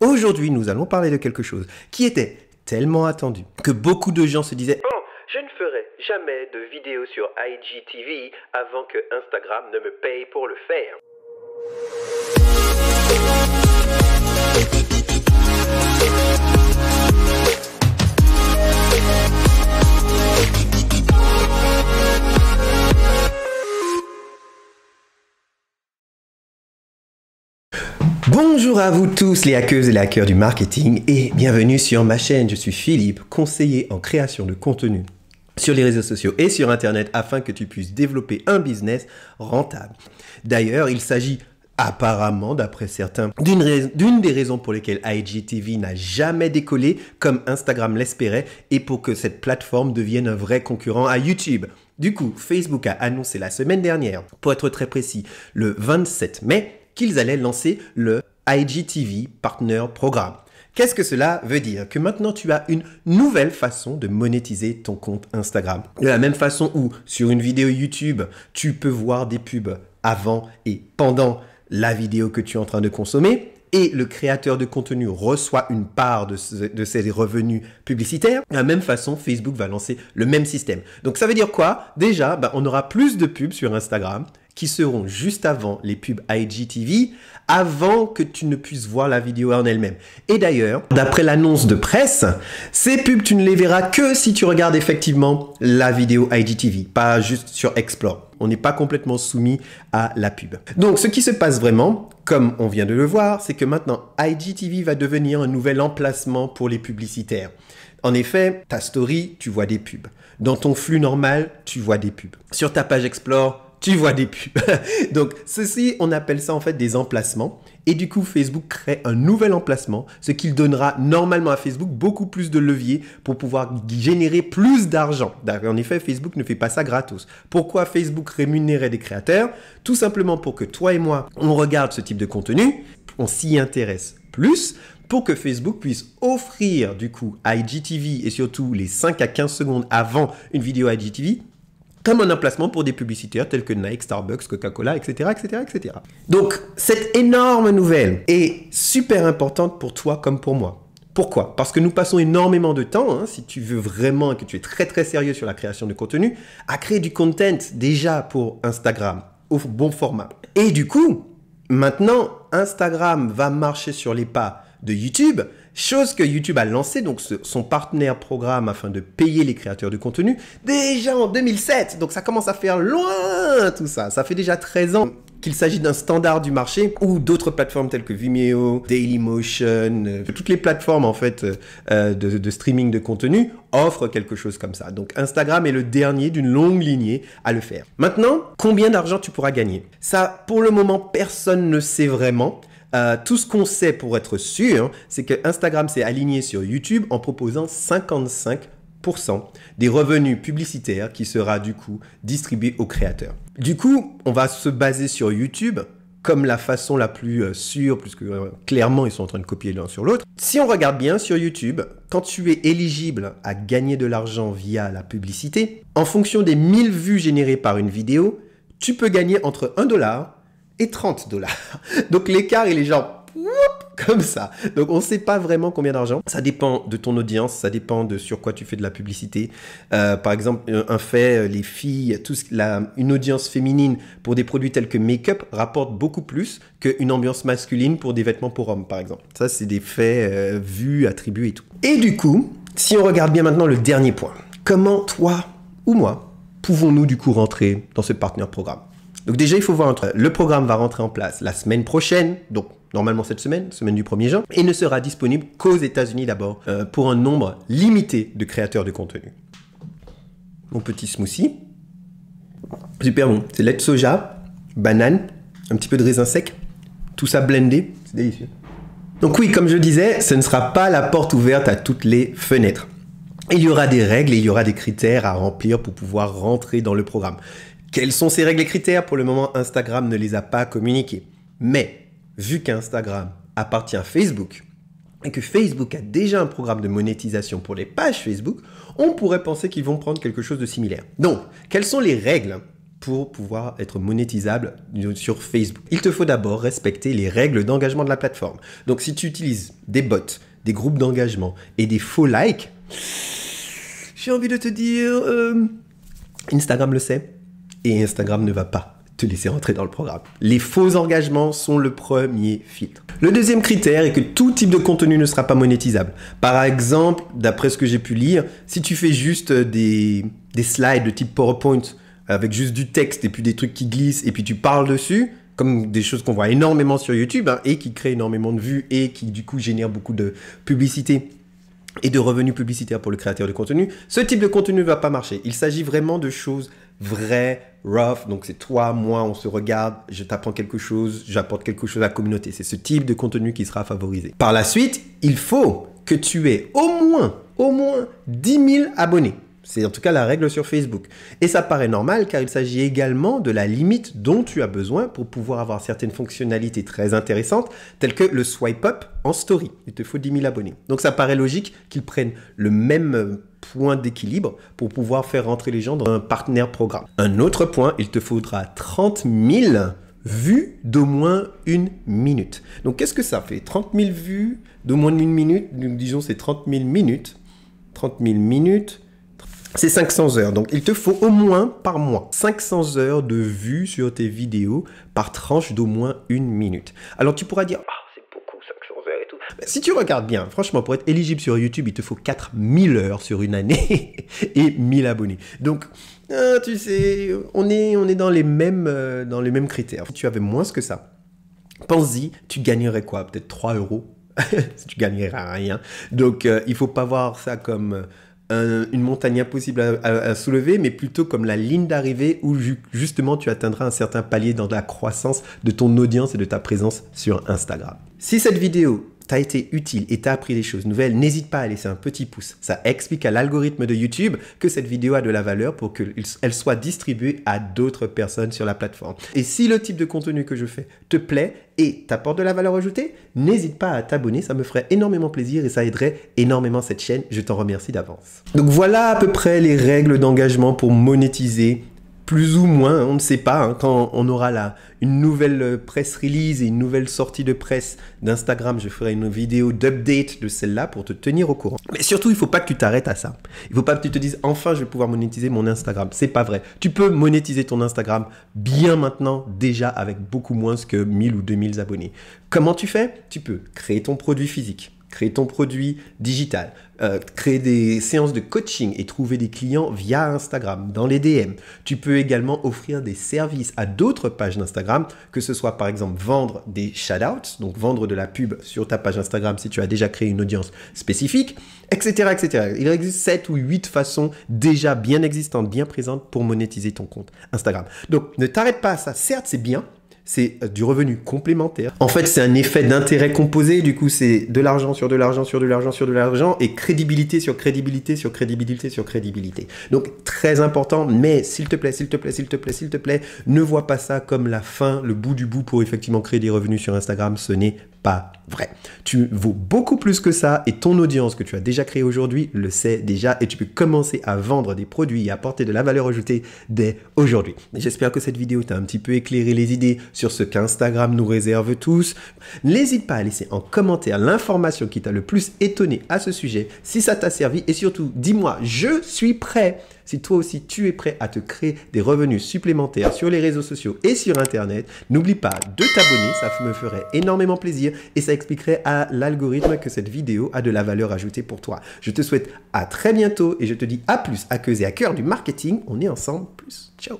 Aujourd'hui, nous allons parler de quelque chose qui était tellement attendu que beaucoup de gens se disaient « Oh, je ne ferai jamais de vidéo sur IGTV avant que Instagram ne me paye pour le faire. » Bonjour à vous tous les hackeuses et les hackers du marketing et bienvenue sur ma chaîne. Je suis Philippe, conseiller en création de contenu sur les réseaux sociaux et sur Internet afin que tu puisses développer un business rentable. D'ailleurs, il s'agit apparemment, d'après certains, d'une des raisons pour lesquelles IGTV n'a jamais décollé comme Instagram l'espérait et pour que cette plateforme devienne un vrai concurrent à YouTube. Du coup, Facebook a annoncé la semaine dernière, pour être très précis, le 27 mai, qu'ils allaient lancer le IGTV Partner Programme. Qu'est-ce que cela veut dire? Que maintenant tu as une nouvelle façon de monétiser ton compte Instagram. De la même façon où sur une vidéo YouTube, tu peux voir des pubs avant et pendant la vidéo que tu es en train de consommer et le créateur de contenu reçoit une part de ses revenus publicitaires. De la même façon, Facebook va lancer le même système. Donc ça veut dire quoi? Déjà, on aura plus de pubs sur Instagram qui seront juste avant les pubs IGTV, avant que tu ne puisses voir la vidéo en elle-même. Et d'ailleurs, d'après l'annonce de presse, ces pubs, tu ne les verras que si tu regardes effectivement la vidéo IGTV, pas juste sur Explore. On n'est pas complètement soumis à la pub. Donc, ce qui se passe vraiment, comme on vient de le voir, c'est que maintenant, IGTV va devenir un nouvel emplacement pour les publicitaires. En effet, ta story, tu vois des pubs. Dans ton flux normal, tu vois des pubs. Sur ta page Explore, tu vois des pubs. Donc, ceci, on appelle ça en fait des emplacements. Et du coup, Facebook crée un nouvel emplacement, ce qui donnera normalement à Facebook beaucoup plus de levier pour pouvoir générer plus d'argent. En effet, Facebook ne fait pas ça gratos. Pourquoi Facebook rémunérait des créateurs? Tout simplement pour que toi et moi, on regarde ce type de contenu, on s'y intéresse plus, pour que Facebook puisse offrir du coup IGTV et surtout les 5 à 15 secondes avant une vidéo IGTV, comme un emplacement pour des publicitaires tels que Nike, Starbucks, Coca-Cola, etc., etc., etc. Donc, cette énorme nouvelle est super importante pour toi comme pour moi. Pourquoi? Parce que nous passons énormément de temps, si tu veux vraiment que tu es très très sérieux sur la création de contenu, à créer du content déjà pour Instagram, au bon format. Et du coup, maintenant, Instagram va marcher sur les pas de YouTube, chose que YouTube a lancé, donc son partenaire programme afin de payer les créateurs de contenu, déjà en 2007. Donc ça commence à faire loin tout ça. Ça fait déjà 13 ans qu'il s'agit d'un standard du marché ou d'autres plateformes telles que Vimeo, Dailymotion, toutes les plateformes en fait de streaming de contenu offrent quelque chose comme ça. Donc Instagram est le dernier d'une longue lignée à le faire. Maintenant, combien d'argent tu pourras gagner? Ça, pour le moment, personne ne sait vraiment. Tout ce qu'on sait pour être sûr, c'est que Instagram s'est aligné sur YouTube en proposant 55% des revenus publicitaires qui sera du coup distribué aux créateurs. Du coup, on va se baser sur YouTube comme la façon la plus sûre, puisque clairement, ils sont en train de copier l'un sur l'autre. Si on regarde bien sur YouTube, quand tu es éligible à gagner de l'argent via la publicité, en fonction des 1000 vues générées par une vidéo, tu peux gagner entre $1 et $30. Donc l'écart, il est genre comme ça. Donc on ne sait pas vraiment combien d'argent. Ça dépend de ton audience, ça dépend de sur quoi tu fais de la publicité. Par exemple, un fait, les filles, une audience féminine pour des produits tels que make-up rapporte beaucoup plus qu'une ambiance masculine pour des vêtements pour hommes, par exemple. Ça, c'est des faits vus, attribués et tout. Et du coup, si on regarde bien maintenant le dernier point, comment toi ou moi pouvons-nous du coup rentrer dans ce partenaire programme? Donc déjà, il faut voir le programme va rentrer en place la semaine prochaine, donc normalement cette semaine du 1er juin, et ne sera disponible qu'aux États-Unis d'abord, pour un nombre limité de créateurs de contenu. Mon petit smoothie, super bon, c'est lait de soja, banane, un petit peu de raisin sec, tout ça blendé, c'est délicieux. Donc oui, comme je disais, ce ne sera pas la porte ouverte à toutes les fenêtres. Il y aura des règles et il y aura des critères à remplir pour pouvoir rentrer dans le programme. Quels sont ces règles et critères? Pour le moment, Instagram ne les a pas communiqués. Mais, vu qu'Instagram appartient à Facebook et que Facebook a déjà un programme de monétisation pour les pages Facebook, on pourrait penser qu'ils vont prendre quelque chose de similaire. Donc, quelles sont les règles pour pouvoir être monétisable sur Facebook. Il te faut d'abord respecter les règles d'engagement de la plateforme. Donc si tu utilises des bots, des groupes d'engagement et des faux likes, j'ai envie de te dire, Instagram le sait et Instagram ne va pas te laisser rentrer dans le programme. Les faux engagements sont le premier filtre. Le deuxième critère est que tout type de contenu ne sera pas monétisable. Par exemple, d'après ce que j'ai pu lire, si tu fais juste des slides de type PowerPoint avec juste du texte et puis des trucs qui glissent et puis tu parles dessus, comme des choses qu'on voit énormément sur YouTube et qui créent énormément de vues et qui du coup génèrent beaucoup de publicité et de revenus publicitaires pour le créateur de contenu, ce type de contenu ne va pas marcher. Il s'agit vraiment de choses vraies, rough, donc c'est toi, moi, on se regarde, je t'apprends quelque chose, j'apporte quelque chose à la communauté. C'est ce type de contenu qui sera favorisé. Par la suite, il faut que tu aies au moins 10 000 abonnés. C'est en tout cas la règle sur Facebook. Et ça paraît normal car il s'agit également de la limite dont tu as besoin pour pouvoir avoir certaines fonctionnalités très intéressantes telles que le swipe up en story. Il te faut 10 000 abonnés. Donc ça paraît logique qu'ils prennent le même point d'équilibre pour pouvoir faire rentrer les gens dans un partenaire programme. Un autre point, il te faudra 30 000 vues d'au moins 1 minute. Donc qu'est-ce que ça fait? 30 000 vues d'au moins 1 minute, nous disons c'est 30 000 minutes. 30 000 minutes. C'est 500 heures, donc il te faut au moins par mois 500 heures de vues sur tes vidéos par tranche d'au moins 1 minute. Alors tu pourras dire, c'est beaucoup 500 heures et tout. Mais si tu regardes bien, franchement, pour être éligible sur YouTube, il te faut 4000 heures sur une année et 1000 abonnés. Donc, tu sais, on est dans les mêmes critères. Si tu avais moins que ça, pense-y, tu gagnerais quoi? Peut-être 3 euros. Tu gagnerais rien. Donc, il ne faut pas voir ça comme une montagne impossible à soulever, mais plutôt comme la ligne d'arrivée où justement tu atteindras un certain palier dans la croissance de ton audience et de ta présence sur Instagram. Si cette vidéo t'a été utile et t'a appris des choses nouvelles, n'hésite pas à laisser un petit pouce. Ça explique à l'algorithme de YouTube que cette vidéo a de la valeur pour qu'elle soit distribuée à d'autres personnes sur la plateforme. Et si le type de contenu que je fais te plaît et t'apporte de la valeur ajoutée, n'hésite pas à t'abonner, ça me ferait énormément plaisir et ça aiderait énormément cette chaîne. Je t'en remercie d'avance. Donc voilà à peu près les règles d'engagement pour monétiser. Plus ou moins, on ne sait pas, quand on aura une nouvelle press release et une nouvelle sortie de presse d'Instagram, je ferai une vidéo d'update de celle-là pour te tenir au courant. Mais surtout, il ne faut pas que tu t'arrêtes à ça. Il ne faut pas que tu te dises, enfin, je vais pouvoir monétiser mon Instagram. C'est pas vrai. Tu peux monétiser ton Instagram bien maintenant, déjà avec beaucoup moins que 1000 ou 2000 abonnés. Comment tu fais? Tu peux créer ton produit physique, créer ton produit digital, créer des séances de coaching et trouver des clients via Instagram, dans les DM. Tu peux également offrir des services à d'autres pages d'Instagram, que ce soit par exemple vendre des shout-outs, donc vendre de la pub sur ta page Instagram si tu as déjà créé une audience spécifique, etc., etc. Il existe 7 ou 8 façons déjà bien existantes, bien présentes pour monétiser ton compte Instagram. Donc ne t'arrête pas à ça, certes c'est bien, c'est du revenu complémentaire. En fait, c'est un effet d'intérêt composé. Du coup, c'est de l'argent sur de l'argent sur de l'argent sur de l'argent et crédibilité sur crédibilité sur crédibilité sur crédibilité. Donc, très important. Mais s'il te plaît, s'il te plaît, s'il te plaît, s'il te plaît, ne vois pas ça comme la fin, le bout du bout pour effectivement créer des revenus sur Instagram. Ce n'est pas vrai. Tu vaux beaucoup plus que ça et ton audience que tu as déjà créée aujourd'hui le sait déjà et tu peux commencer à vendre des produits et apporter de la valeur ajoutée dès aujourd'hui. J'espère que cette vidéo t'a un petit peu éclairé les idées sur ce qu'Instagram nous réserve tous. N'hésite pas à laisser en commentaire l'information qui t'a le plus étonné à ce sujet, si ça t'a servi et surtout dis-moi, je suis prêt. Si toi aussi tu es prêt à te créer des revenus supplémentaires sur les réseaux sociaux et sur Internet, n'oublie pas de t'abonner, ça me ferait énormément plaisir et ça expliquerait à l'algorithme que cette vidéo a de la valeur ajoutée pour toi. Je te souhaite à très bientôt et je te dis à plus à Cœur et à Cœur du marketing. On est ensemble, plus. Ciao.